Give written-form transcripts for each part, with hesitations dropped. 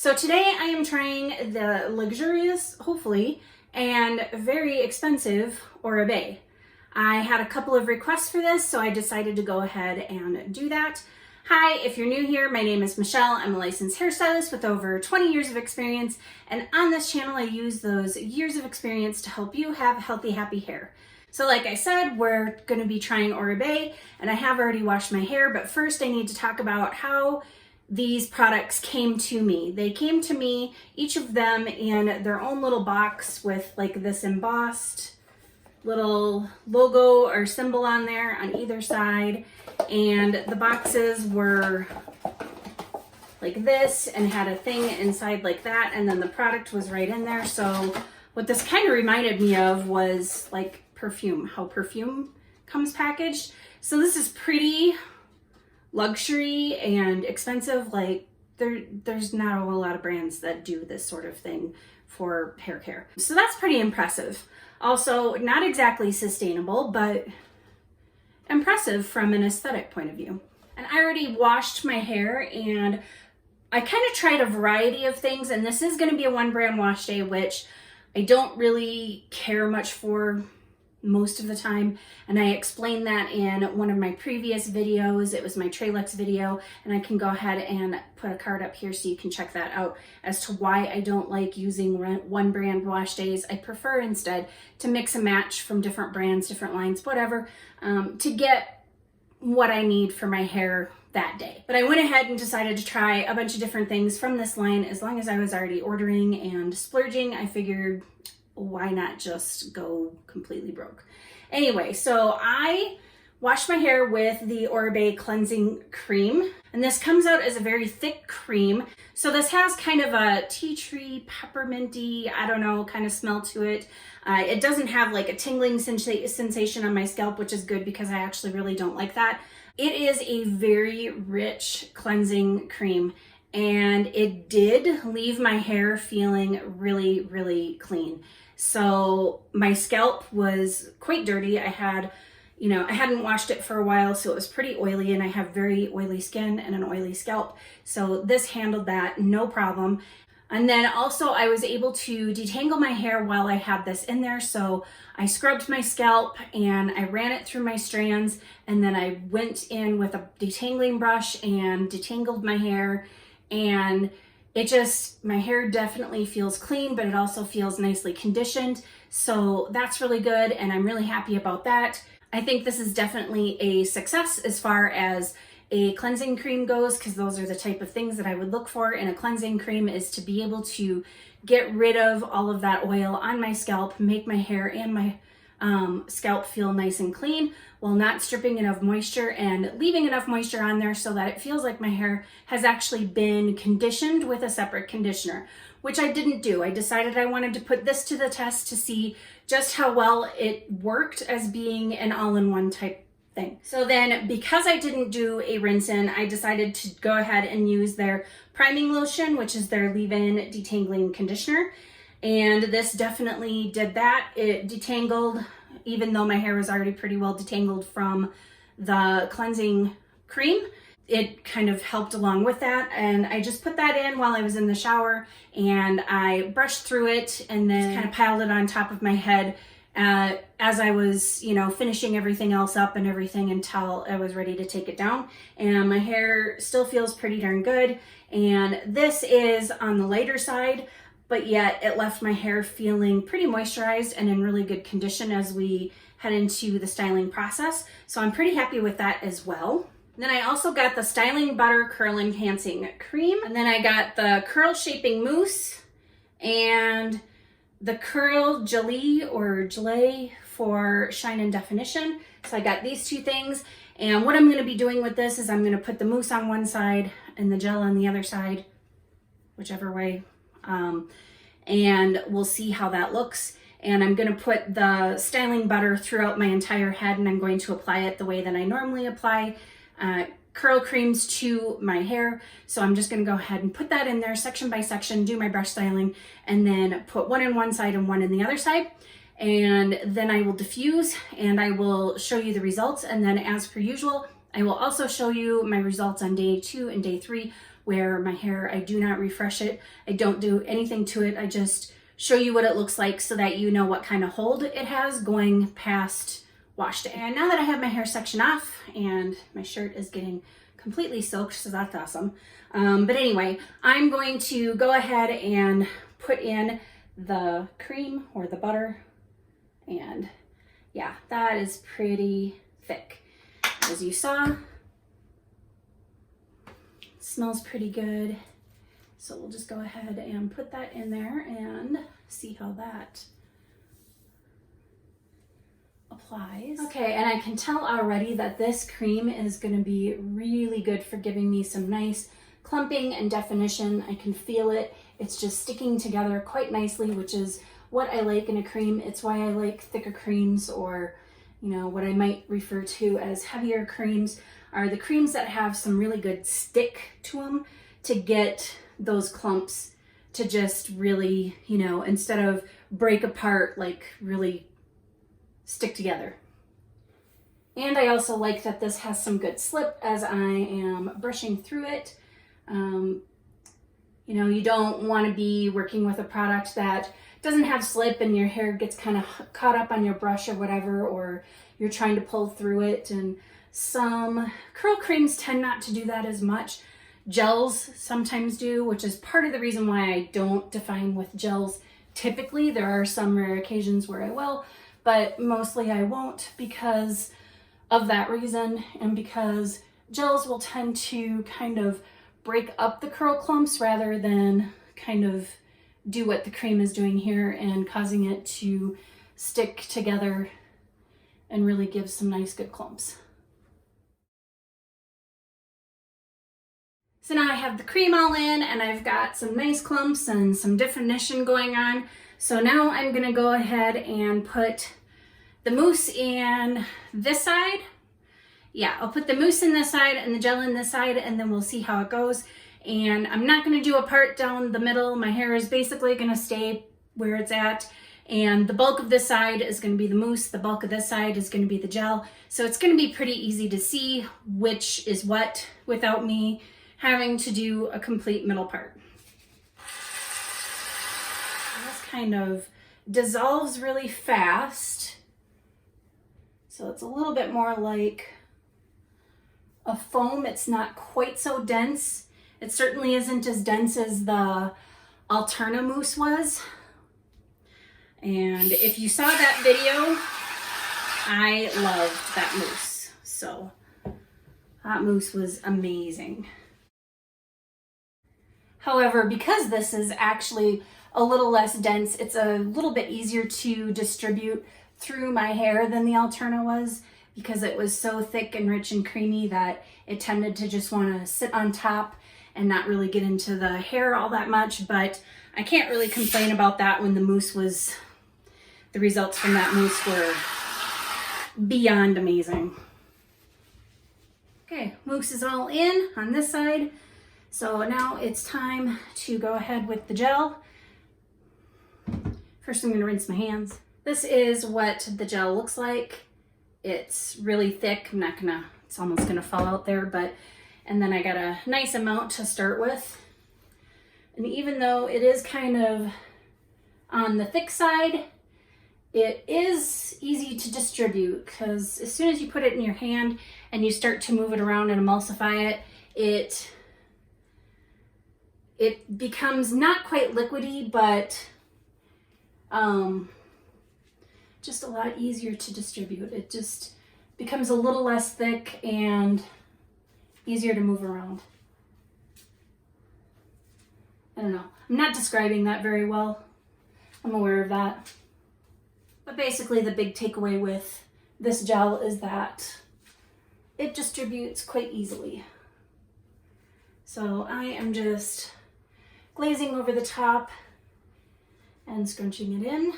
So today I am trying the luxurious, hopefully, and very expensive Oribe. I had a couple of requests for this, so I decided to go ahead and do that. Hi, if you're new here, my name is Michelle. I'm a licensed hairstylist with over 20 years of experience, and on this channel I use those years of experience to help you have healthy, happy hair. So like I said, we're going to be trying Oribe, and I have already washed my hair, but first I need to talk about how these products came to me. They came to me, each of them in their own little box with like this embossed little logo or symbol on there on either side. And the boxes were like this and had a thing inside like that. And then the product was right in there. So what this kind of reminded me of was like perfume, how perfume comes packaged. So this is pretty luxury and expensive. Like there's not a whole lot of brands that do this sort of thing for hair care. So that's pretty impressive. Also, not exactly sustainable, but impressive from an aesthetic point of view. And I already washed my hair, and I kind of tried a variety of things, and this is going to be a one brand wash day, which I don't really care much for most of the time, and I explained that in one of my previous videos. It was my Tralex video, and I can go ahead and put a card up here so you can check that out as to why I don't like using one brand wash days. I prefer instead to mix and match from different brands, different lines, whatever, to get what I need for my hair that day. But I went ahead and decided to try a bunch of different things from this line. As long as I was already ordering and splurging, I figured why not just go completely broke? Anyway, so I washed my hair with the Oribe cleansing cream, and this comes out as a very thick cream. So this has kind of a tea tree, pepperminty, I don't know, kind of smell to it. It doesn't have like a tingling sensation on my scalp, which is good because I actually really don't like that. It is a very rich cleansing cream, and it did leave my hair feeling really, really clean. So my scalp was quite dirty. I hadn't washed it for a while, so it was pretty oily, and I have very oily skin and an oily scalp. So this handled that no problem. And then also I was able to detangle my hair while I had this in there. So I scrubbed my scalp and I ran it through my strands, and then I went in with a detangling brush and detangled my hair, and my hair definitely feels clean, but it also feels nicely conditioned. So that's really good, and I'm really happy about that. I think this is definitely a success as far as a cleansing cream goes, because those are the type of things that I would look for in a cleansing cream, is to be able to get rid of all of that oil on my scalp, make my hair and my scalp feel nice and clean while not stripping enough moisture and leaving enough moisture on there so that it feels like my hair has actually been conditioned with a separate conditioner, which I didn't do. I decided I wanted to put this to the test to see just how well it worked as being an all-in-one type thing. So then, because I didn't do a rinse in, I decided to go ahead and use their priming lotion, which is their leave-in detangling conditioner. And this definitely did that. It detangled, even though my hair was already pretty well detangled from the cleansing cream. It kind of helped along with that. And I just put that in while I was in the shower, and I brushed through it and then kind of piled it on top of my head as I was, finishing everything else up and everything until I was ready to take it down. And my hair still feels pretty darn good. And this is on the lighter side, but yet it left my hair feeling pretty moisturized and in really good condition as we head into the styling process. So I'm pretty happy with that as well. Then I also got the Styling Butter Curl Enhancing Cream, and then I got the Curl Shaping Mousse and the Curl Gelée or Gelée for shine and definition. So I got these two things, and what I'm going to be doing with this is I'm going to put the mousse on one side and the gel on the other side, whichever way, and we'll see how that looks. And I'm going to put the styling butter throughout my entire head, and I'm going to apply it the way that I normally apply curl creams to my hair. So I'm just going to go ahead and put that in there section by section, do my brush styling, and then put one in one side and one in the other side. And then I will diffuse, and I will show you the results. And then, as per usual, I will also show you my results on day 2 and day 3 where my hair, I do not refresh it. I don't do anything to it. I just show you what it looks like so that you know what kind of hold it has going past wash day. And now that I have my hair section off and my shirt is getting completely soaked, so that's awesome. But anyway, I'm going to go ahead and put in the cream or the butter. And yeah, that is pretty thick. As you saw, it smells pretty good. So we'll just go ahead and put that in there and see how that applies. Okay, and I can tell already that this cream is going to be really good for giving me some nice clumping and definition. I can feel it. It's just sticking together quite nicely, which is what I like in a cream. It's why I like thicker creams, or you know, what I might refer to as heavier creams are the creams that have some really good stick to them to get those clumps to just really, you know, instead of break apart, like really stick together. And I also like that this has some good slip as I am brushing through it. You know, you don't want to be working with a product that doesn't have slip and your hair gets kind of caught up on your brush or whatever, or you're trying to pull through it. And some curl creams tend not to do that as much. Gels sometimes do, which is part of the reason why I don't define with gels. Typically, there are some rare occasions where I will, but mostly I won't because of that reason, and because gels will tend to kind of break up the curl clumps rather than kind of do what the cream is doing here and causing it to stick together and really give some nice good clumps. So now I have the cream all in and I've got some nice clumps and some definition going on. So now I'm gonna go ahead and put the mousse in this side. Yeah, I'll put the mousse in this side and the gel in this side, and then we'll see how it goes. And I'm not gonna do a part down the middle. My hair is basically gonna stay where it's at. And the bulk of this side is gonna be the mousse. The bulk of this side is gonna be the gel. So it's gonna be pretty easy to see which is what without me having to do a complete middle part. This kind of dissolves really fast. So it's a little bit more like a foam. It's not quite so dense. It certainly isn't as dense as the Alterna mousse was. And if you saw that video, I loved that mousse. So that mousse was amazing. However, because this is actually a little less dense, it's a little bit easier to distribute through my hair than the Alterna was, because it was so thick and rich and creamy that it tended to just want to sit on top and not really get into the hair all that much. But I can't really complain about that when the results from that mousse were beyond amazing. Okay, mousse is all in on this side. So now it's time to go ahead with the gel. First, I'm gonna rinse my hands. This is what the gel looks like. It's really thick. It's almost gonna fall out there, and then I got a nice amount to start with. And even though it is kind of on the thick side, it is easy to distribute, because as soon as you put it in your hand and you start to move it around and emulsify it, it becomes not quite liquidy, but just a lot easier to distribute. It just becomes a little less thick and easier to move around. I don't know. I'm not describing that very well. I'm aware of that. But basically the big takeaway with this gel is that it distributes quite easily. So I am just glazing over the top and scrunching it in.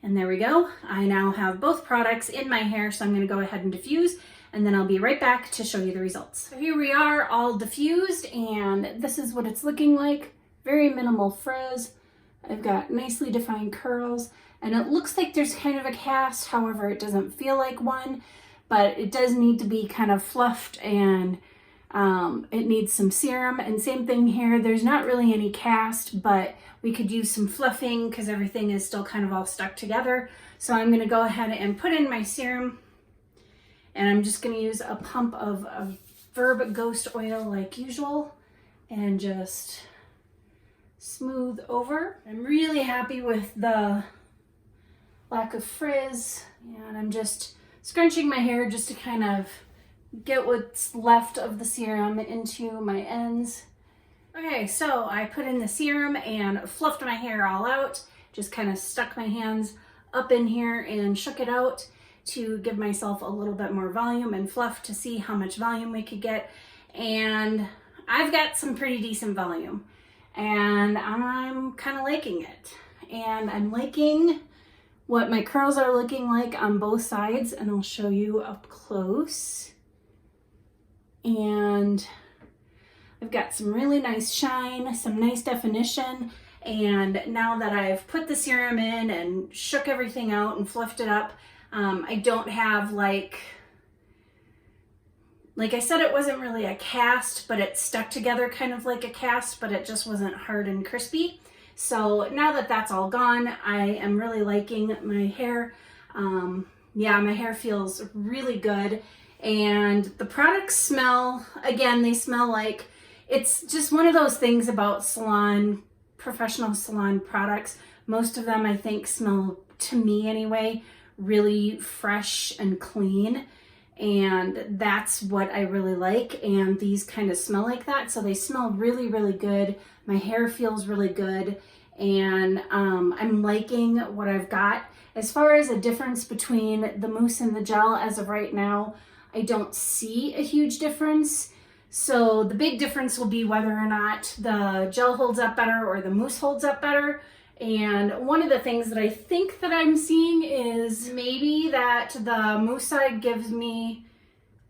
And there we go. I now have both products in my hair, so I'm going to go ahead and diffuse, and then I'll be right back to show you the results. So here we are, all diffused, and this is what it's looking like. Very minimal frizz. I've got nicely defined curls, and it looks like there's kind of a cast. However, it doesn't feel like one, but it does need to be kind of fluffed and It needs some serum, and same thing here. There's not really any cast, but we could use some fluffing because everything is still kind of all stuck together. So I'm going to go ahead and put in my serum, and I'm just going to use a pump of Verb Ghost Oil like usual and just smooth over. I'm really happy with the lack of frizz, and I'm just scrunching my hair just to kind of get what's left of the serum into my ends. Okay, so I put in the serum and fluffed my hair all out, just kind of stuck my hands up in here and shook it out to give myself a little bit more volume and fluff to see how much volume we could get. And I've got some pretty decent volume, and I'm kind of liking it. And I'm liking what my curls are looking like on both sides, and I'll show you up close. And I've got some really nice shine, some nice definition, and now that I've put the serum in and shook everything out and fluffed it up, I don't have like I said, it wasn't really a cast, but it stuck together kind of like a cast, but it just wasn't hard and crispy. So now that that's all gone, I am really liking my hair. Yeah, my hair feels really good. And the products smell, again, they smell like, it's just one of those things about salon, professional salon products. Most of them, I think, smell, to me anyway, really fresh and clean. And that's what I really like. And these kind of smell like that. So they smell really, really good. My hair feels really good. And I'm liking what I've got. As far as a difference between the mousse and the gel, as of right now, I don't see a huge difference. So the big difference will be whether or not the gel holds up better or the mousse holds up better. And one of the things that I think that I'm seeing is maybe that the mousse side gives me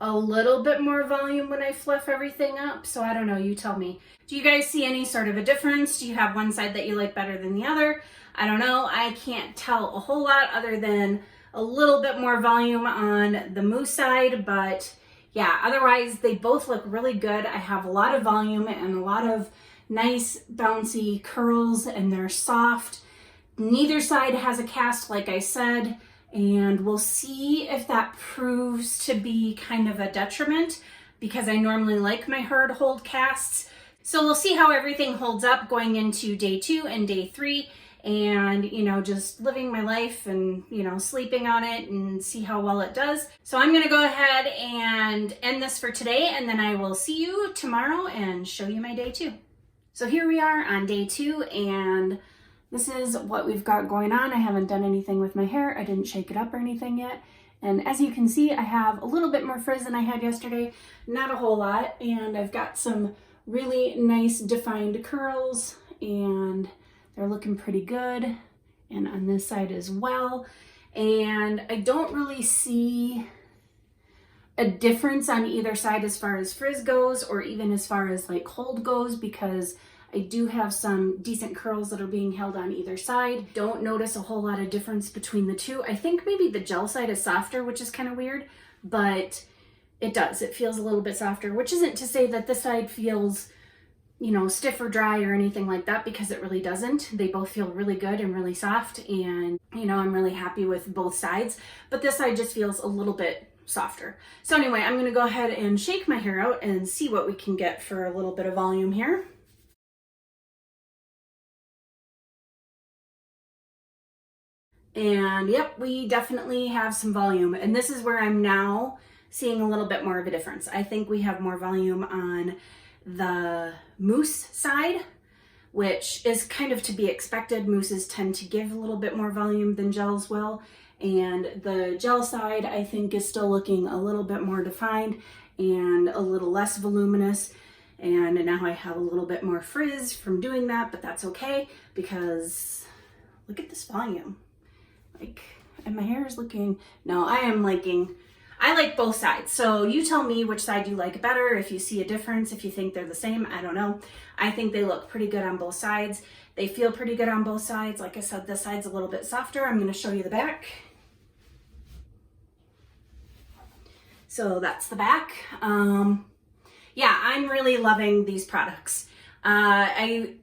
a little bit more volume when I fluff everything up. So I don't know, you tell me. Do you guys see any sort of a difference? Do you have one side that you like better than the other? I don't know. I can't tell a whole lot other than a little bit more volume on the mousse side, but yeah, otherwise they both look really good. I have a lot of volume and a lot of nice bouncy curls, and they're soft. Neither side has a cast, like I said, and we'll see if that proves to be kind of a detriment, because I normally like my hair to hold casts. So we'll see how everything holds up going into day 2 and day 3. And, you know, just living my life and, you know, sleeping on it and see how well it does. So I'm going to go ahead and end this for today, and then I will see you tomorrow and show you my day 2. So here we are on day 2, and this is what we've got going on. I haven't done anything with my hair. I didn't shake it up or anything yet. And as you can see, I have a little bit more frizz than I had yesterday, not a whole lot. And I've got some really nice defined curls, and they're looking pretty good, and on this side as well. And I don't really see a difference on either side as far as frizz goes, or even as far as like hold goes, because I do have some decent curls that are being held on either side. Don't notice a whole lot of difference between the two. I think maybe the gel side is softer, which is kind of weird, but it does. It feels a little bit softer, which isn't to say that this side feels, you know, stiff or dry or anything like that, because it really doesn't. They both feel really good and really soft, and, you know, I'm really happy with both sides, but this side just feels a little bit softer. So anyway, I'm going to go ahead and shake my hair out and see what we can get for a little bit of volume here. And yep, we definitely have some volume, and this is where I'm now seeing a little bit more of a difference. I think we have more volume on the mousse side, which is kind of to be expected. Mousses tend to give a little bit more volume than gels will. And the gel side, I think, is still looking a little bit more defined and a little less voluminous. And now I have a little bit more frizz from doing that, but that's okay, because look at this volume. Like, and my hair is looking, no, I like both sides. So you tell me which side you like better, if you see a difference, if you think they're the same, I don't know. I think they look pretty good on both sides. They feel pretty good on both sides. Like I said, this side's a little bit softer. I'm going to show you the back. So that's the back. yeah, I'm really loving these products. I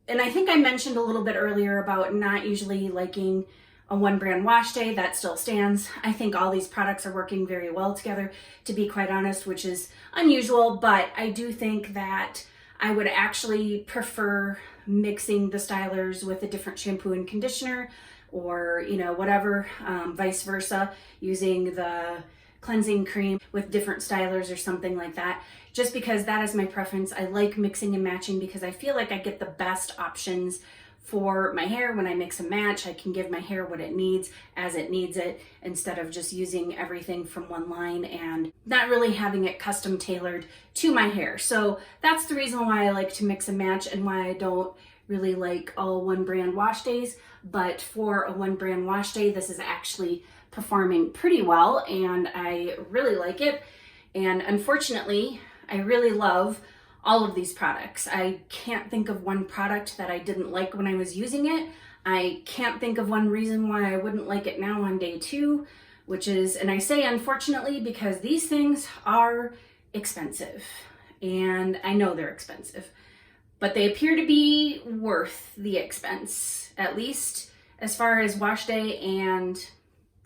think I mentioned a little bit earlier about not usually liking a one brand wash day. That still stands. I think all these products are working very well together, to be quite honest, which is unusual, but I do think that I would actually prefer mixing the stylers with a different shampoo and conditioner, or whatever, vice versa, using the cleansing cream with different stylers or something like that, just because that is my preference. I like mixing and matching because I feel like I get the best options for my hair when I mix and match. I can give my hair what it needs as it needs it, instead of just using everything from one line and not really having it custom tailored to my hair. So that's the reason why I like to mix and match, and why I don't really like all one brand wash days. But for a one brand wash day, this is actually performing pretty well, and I really like it. And unfortunately, I really love all of these products. I can't think of one product that I didn't like when I was using it. I can't think of one reason why I wouldn't like it now on day 2, which is, and I say unfortunately because these things are expensive, and I know they're expensive, but they appear to be worth the expense, at least as far as wash day and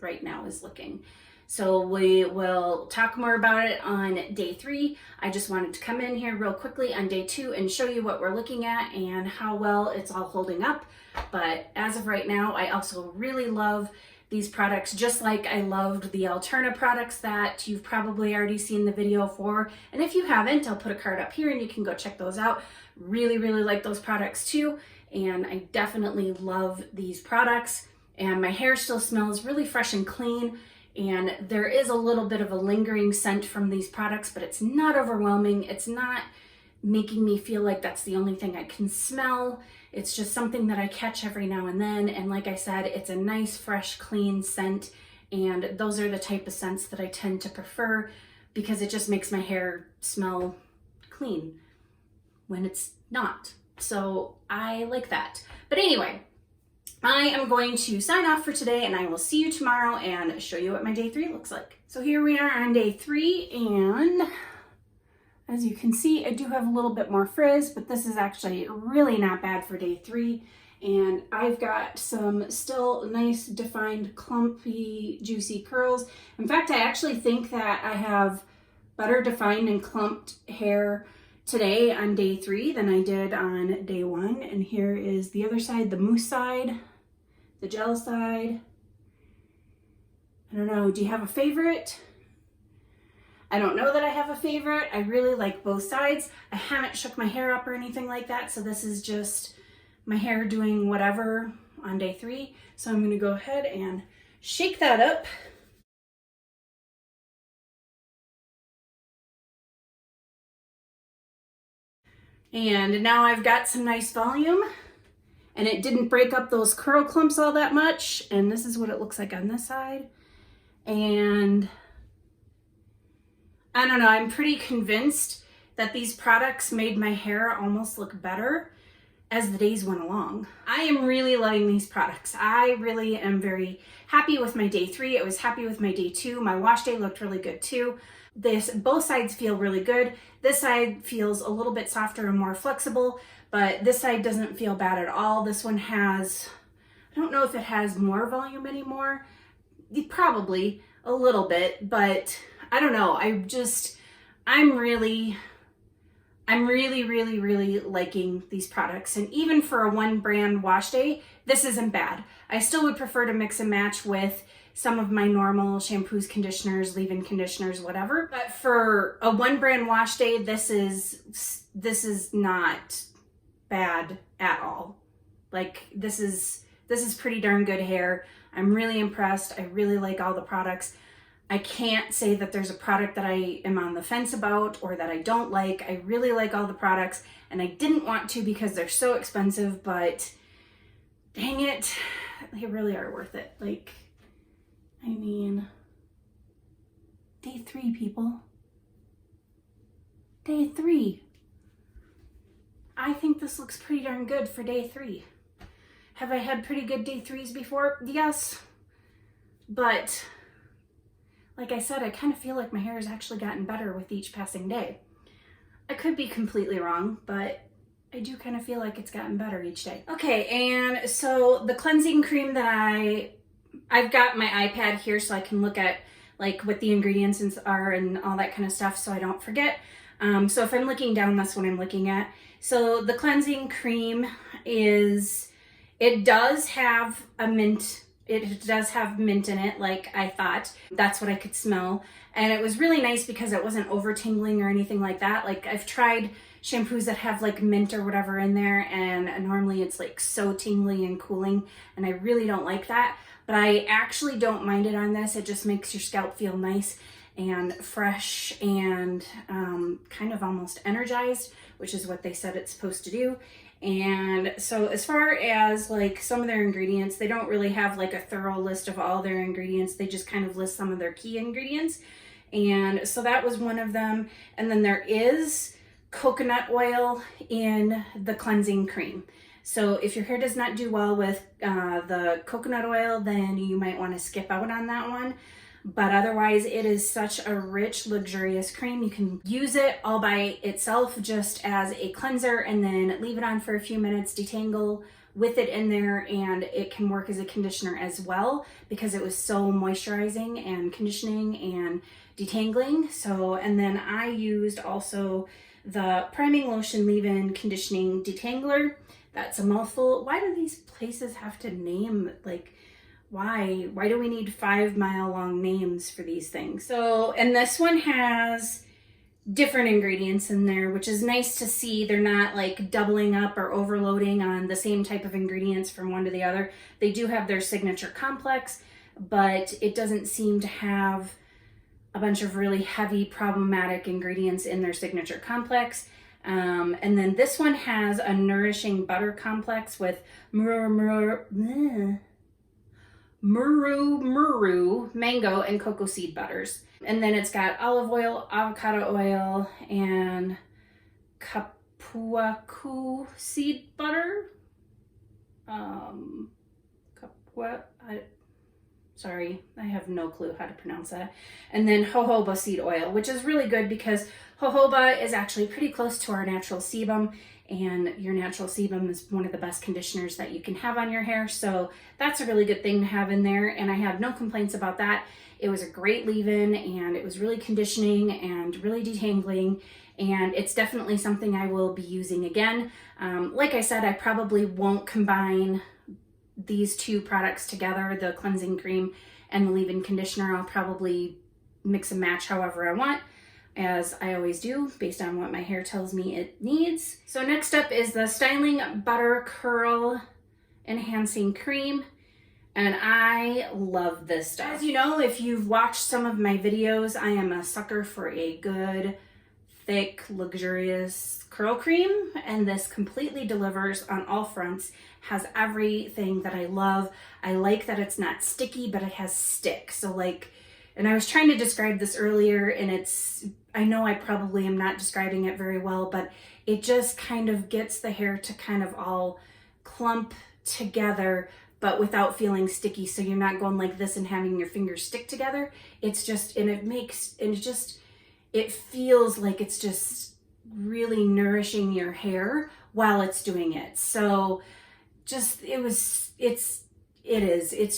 right now is looking. So we will talk more about it on day 3. I just wanted to come in here real quickly on day 2 and show you what we're looking at and how well it's all holding up. But as of right now, I also really love these products, just like I loved the Alterna products that you've probably already seen the video for. And if you haven't, I'll put a card up here and you can go check those out. Really, really like those products too. And I definitely love these products. And my hair still smells really fresh and clean. And there is a little bit of a lingering scent from these products, but it's not overwhelming. It's not making me feel like that's the only thing I can smell. It's just something that I catch every now and then. And like I said, it's a nice, fresh, clean scent. And those are the type of scents that I tend to prefer, because it just makes my hair smell clean when it's not. So I like that. But anyway, I am going to sign off for today, and I will see you tomorrow and show you what my day 3 looks like. So here we are on day 3, and as you can see, I do have a little bit more frizz, but this is actually really not bad for day 3. And I've got some still nice defined clumpy juicy curls. In fact, I actually think that I have better defined and clumped hair today on day 3 than I did on day 1. And here is the other side, the mousse side, the gel side. I don't know, do you have a favorite? I don't know that I have a favorite. I really like both sides. I haven't shook my hair up or anything like that, so this is just my hair doing whatever on day 3. So I'm gonna go ahead and shake that up. And now I've got some nice volume, and it didn't break up those curl clumps all that much. And this is what it looks like on this side. And I don't know, I'm pretty convinced that these products made my hair almost look better as the days went along. I am really loving these products. I really am very happy with my day 3. I was happy with my day 2. My wash day looked really good too. Both sides feel really good. This side feels a little bit softer and more flexible, but this side doesn't feel bad at all. This one has, I don't know if it has more volume anymore. Probably a little bit, but I don't know. I'm really liking these products. And even for a one brand wash day, this isn't bad. I still would prefer to mix and match with some of my normal shampoos, conditioners, leave-in conditioners, whatever. But for a one brand wash day, this is not bad at all. Like this is pretty darn good hair. I'm really impressed. I really like all the products. I can't say that there's a product that I am on the fence about or that I don't like. I really like all the products, and I didn't want to because they're so expensive, but dang it, they really are worth it. Like, I mean, day 3, people. Day 3. I think this looks pretty darn good for day 3. Have I had pretty good day 3s before? Yes. But like I said, I kind of feel like my hair has actually gotten better with each passing day. I could be completely wrong, but I do kind of feel like it's gotten better each day. Okay, and so the cleansing cream that I've got my iPad here so I can look at like what the ingredients are and all that kind of stuff so I don't forget. So if I'm looking down, that's what I'm looking at. So the cleansing cream it does have mint in it, like I thought. That's what I could smell. And it was really nice because it wasn't over tingling or anything like that. Like I've tried shampoos that have like mint or whatever in there, and normally it's like so tingly and cooling, and I really don't like that. But I actually don't mind it on this. It just makes your scalp feel nice and fresh and kind of almost energized, which is what they said it's supposed to do. And so as far as like some of their ingredients, they don't really have like a thorough list of all their ingredients. They just kind of list some of their key ingredients. And so that was one of them. And then there is coconut oil in the cleansing cream. So if your hair does not do well with the coconut oil, then you might want to skip out on that one. But otherwise, it is such a rich, luxurious cream. You can use it all by itself just as a cleanser and then leave it on for a few minutes, detangle with it in there, and it can work as a conditioner as well because it was so moisturizing and conditioning and detangling. So, and then I used also the priming lotion leave-in conditioning detangler. That's a mouthful. Why do these places have to name like why do we need 5-mile long names for these things? So, and this one has different ingredients in there, which is nice to see. They're not like doubling up or overloading on the same type of ingredients from one to the other. They do have their signature complex, but it doesn't seem to have a bunch of really heavy problematic ingredients in their signature complex. And then this one has a nourishing butter complex with muru, mango, and cocoa seed butters. And then it's got olive oil, avocado oil, and kapuaku seed butter. Sorry, I have no clue how to pronounce that. And then jojoba seed oil, which is really good because jojoba is actually pretty close to our natural sebum, and your natural sebum is one of the best conditioners that you can have on your hair. So that's a really good thing to have in there, and I have no complaints about that. It was a great leave-in, and it was really conditioning and really detangling, and it's definitely something I will be using again. Like I said, I probably won't combine these two products together, the cleansing cream and the leave-in conditioner. I'll probably mix and match however I want, as I always do, based on what my hair tells me it needs. So next up is the Styling Butter Curl Enhancing Cream, and I love this stuff. As you know, if you've watched some of my videos, I am a sucker for a good, thick, luxurious curl cream, and this completely delivers on all fronts. Has everything that I love. I like that it's not sticky, but it has stick. So like, and I was trying to describe this earlier, and I know I probably am not describing it very well, but it just kind of gets the hair to kind of all clump together, but without feeling sticky. So you're not going like this and having your fingers stick together. It's just, and it feels like it's just really nourishing your hair while it's doing it. So it's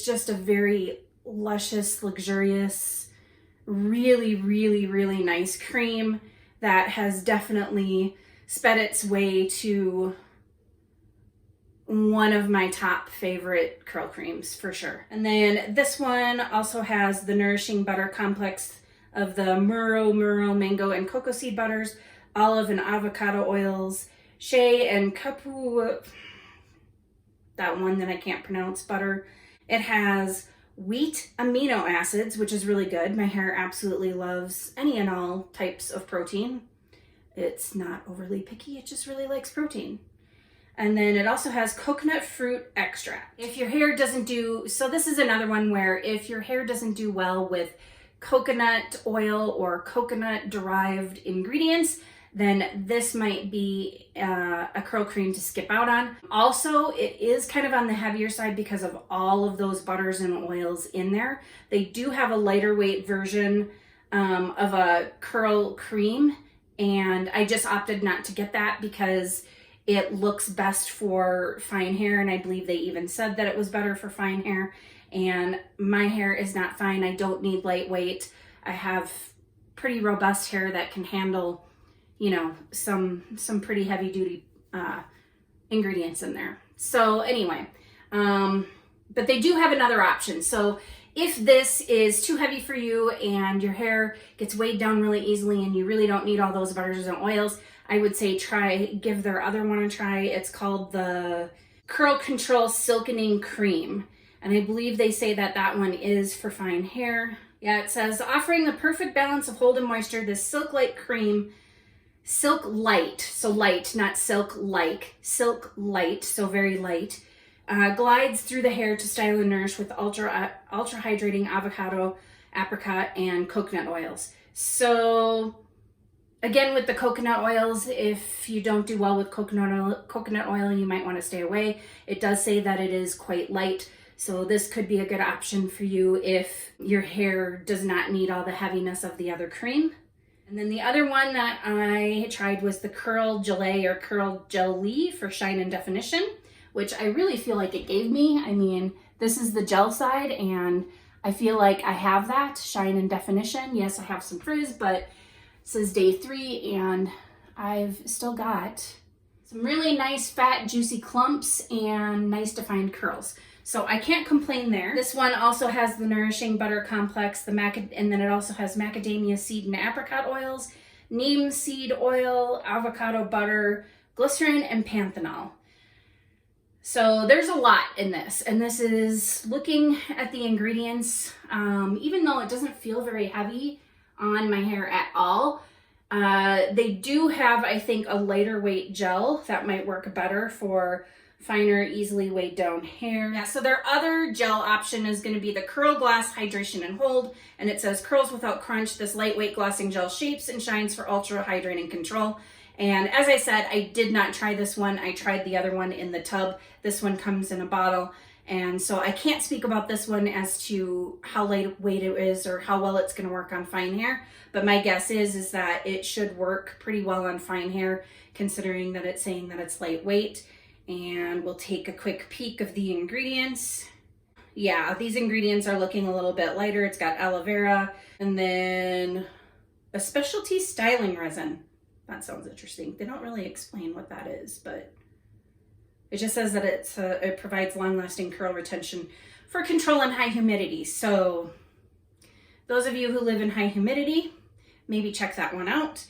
just a very luscious, luxurious, really, really, really nice cream that has definitely sped its way to one of my top favorite curl creams for sure. And then this one also has the nourishing butter complex of the muro, mango, and cocoa seed butters, olive and avocado oils, shea and that one that I can't pronounce, butter. It has wheat amino acids, which is really good. My hair absolutely loves any and all types of protein. It's not overly picky, it just really likes protein. And then it also has coconut fruit extract. If your hair doesn't do, so this is another one where if your hair doesn't do well with coconut oil or coconut derived ingredients, then this might be a curl cream to skip out on. Also, it is kind of on the heavier side because of all of those butters and oils in there. They do have a lighter weight version of a curl cream, and I just opted not to get that because it looks best for fine hair, and I believe they even said that it was better for fine hair, and my hair is not fine. I don't need lightweight. I have pretty robust hair that can handle, you know, some pretty heavy duty ingredients in there. So anyway, but they do have another option. So if this is too heavy for you and your hair gets weighed down really easily and you really don't need all those butters and oils, I would say give their other one a try. It's called the Curl Control Silkening Cream. And I believe they say that that one is for fine hair. Yeah, it says, offering the perfect balance of hold and moisture, this Silk Light Cream, Silk Light, so light, not silk like, Silk Light, so very light, glides through the hair to style and nourish with ultra hydrating avocado, apricot, and coconut oils. So again, with the coconut oils, if you don't do well with coconut oil, you might want to stay away. It does say that it is quite light, so this could be a good option for you if your hair does not need all the heaviness of the other cream. And then the other one that I tried was the Curl Gelée or Curl Jelly for shine and definition, which I really feel like it gave me. I mean, this is the gel side, and I feel like I have that shine and definition. Yes, I have some frizz, but this is day 3 and I've still got some really nice fat juicy clumps and nice defined curls. So I can't complain there. This one also has the Nourishing Butter Complex, and then it also has macadamia seed and apricot oils, neem seed oil, avocado butter, glycerin, and panthenol. So there's a lot in this, and this is looking at the ingredients, even though it doesn't feel very heavy on my hair at all. They do have, I think, a lighter weight gel that might work better for finer, easily weighed down hair. Yeah, so their other gel option is going to be the Curl Glass Hydration and Hold, and it says curls without crunch. This lightweight glossing gel shapes and shines for ultra hydrating control. And as I said, I did not try this one. I tried the other one in the tub. This one comes in a bottle. And so I can't speak about this one as to how lightweight it is or how well it's going to work on fine hair. But my guess is that it should work pretty well on fine hair, considering that it's saying that it's lightweight. And we'll take a quick peek of the ingredients. Yeah, these ingredients are looking a little bit lighter. It's got aloe vera and then a specialty styling resin. That sounds interesting. They don't really explain what that is, but it just says that it provides long-lasting curl retention for control in high humidity. So those of you who live in high humidity, maybe check that one out.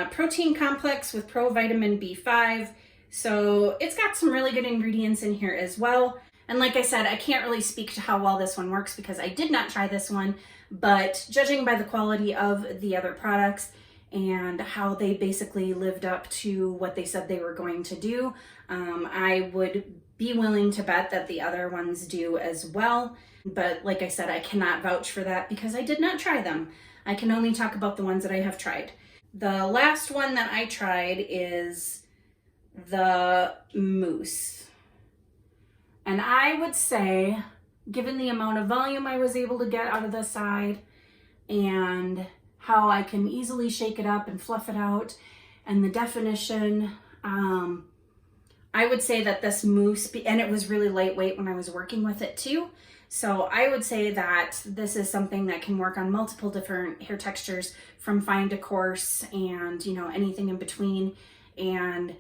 Protein complex with provitamin B5. So it's got some really good ingredients in here as well. And like I said, I can't really speak to how well this one works because I did not try this one, but judging by the quality of the other products and how they basically lived up to what they said they were going to do, I would be willing to bet that the other ones do as well. But like I said, I cannot vouch for that because I did not try them. I can only talk about the ones that I have tried. The last one that I tried is the mousse. And I would say, given the amount of volume I was able to get out of the side and how I can easily shake it up and fluff it out and the definition, I would say that this mousse, and it was really lightweight when I was working with it too. So I would say that this is something that can work on multiple different hair textures from fine to coarse and, you know, anything in between. And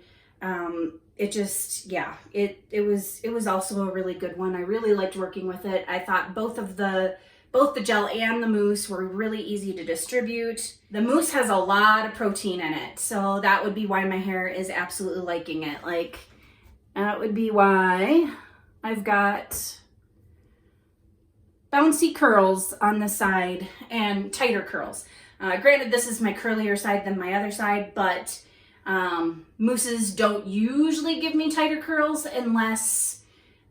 it just, yeah, it was also a really good one. I really liked working with it. I thought both the gel and the mousse were really easy to distribute. The mousse has a lot of protein in it, so that would be why my hair is absolutely liking it. Like, that would be why I've got bouncy curls on the side and tighter curls. Granted, this is my curlier side than my other side, but mousses don't usually give me tighter curls unless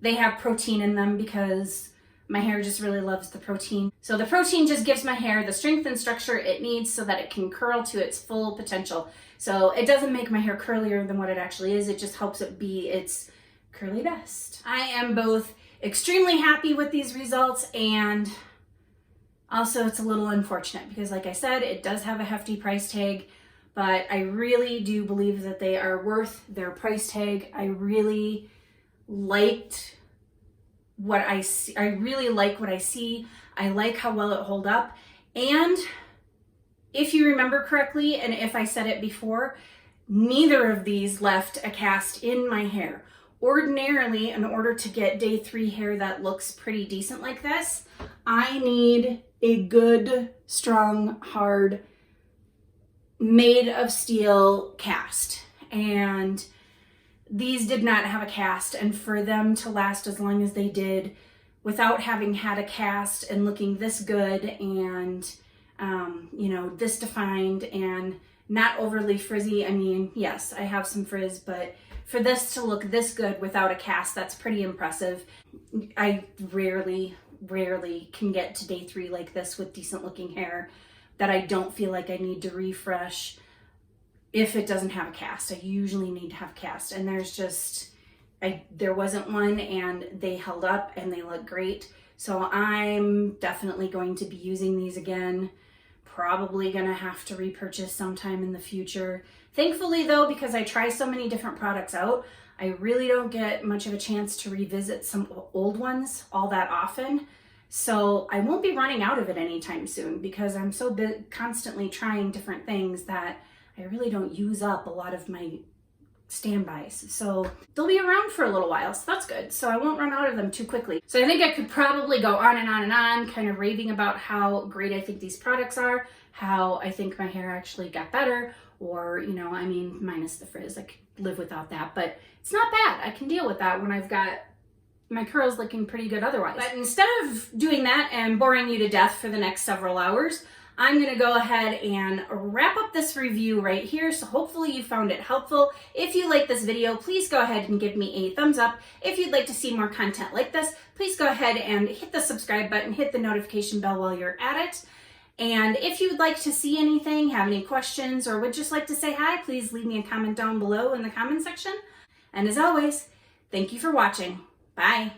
they have protein in them, because my hair just really loves the protein. So the protein just gives my hair the strength and structure it needs so that it can curl to its full potential. So it doesn't make my hair curlier than what it actually is. It just helps it be its curly best. I am both extremely happy with these results, and also it's a little unfortunate because, like I said, it does have a hefty price tag. but I really do believe that they are worth their price tag. I really liked what I see. I really like what I see. I like how well it hold up. And if you remember correctly, and if I said it before, neither of these left a cast in my hair. Ordinarily, in order to get day 3 hair that looks pretty decent like this, I need a good, strong, hard, made of steel cast. And these did not have a cast, and for them to last as long as they did without having had a cast and looking this good and you know, this defined and not overly frizzy. I mean, yes, I have some frizz, but for this to look this good without a cast, that's pretty impressive. I rarely can get to day 3 like this with decent looking hair that I don't feel like I need to refresh if it doesn't have a cast. I usually need to have cast, and there wasn't one, and they held up and they look great. So I'm definitely going to be using these again. Probably gonna have to repurchase sometime in the future. Thankfully though, because I try so many different products out, I really don't get much of a chance to revisit some old ones all that often. So I won't be running out of it anytime soon because I'm so constantly trying different things that I really don't use up a lot of my standbys. So they'll be around for a little while, so that's good. So I won't run out of them too quickly. So I think I could probably go on and on and on, kind of raving about how great I think these products are, how I think my hair actually got better, or, you know, I mean, minus the frizz, I could live without that, but it's not bad. I can deal with that when I've got my curls looking pretty good otherwise. But instead of doing that and boring you to death for the next several hours, I'm gonna go ahead and wrap up this review right here. So hopefully you found it helpful. If you like this video, please go ahead and give me a thumbs up. If you'd like to see more content like this, please go ahead and hit the subscribe button, hit the notification bell while you're at it. And if you'd like to see anything, have any questions, or would just like to say hi, please leave me a comment down below in the comment section. And as always, thank you for watching. Bye.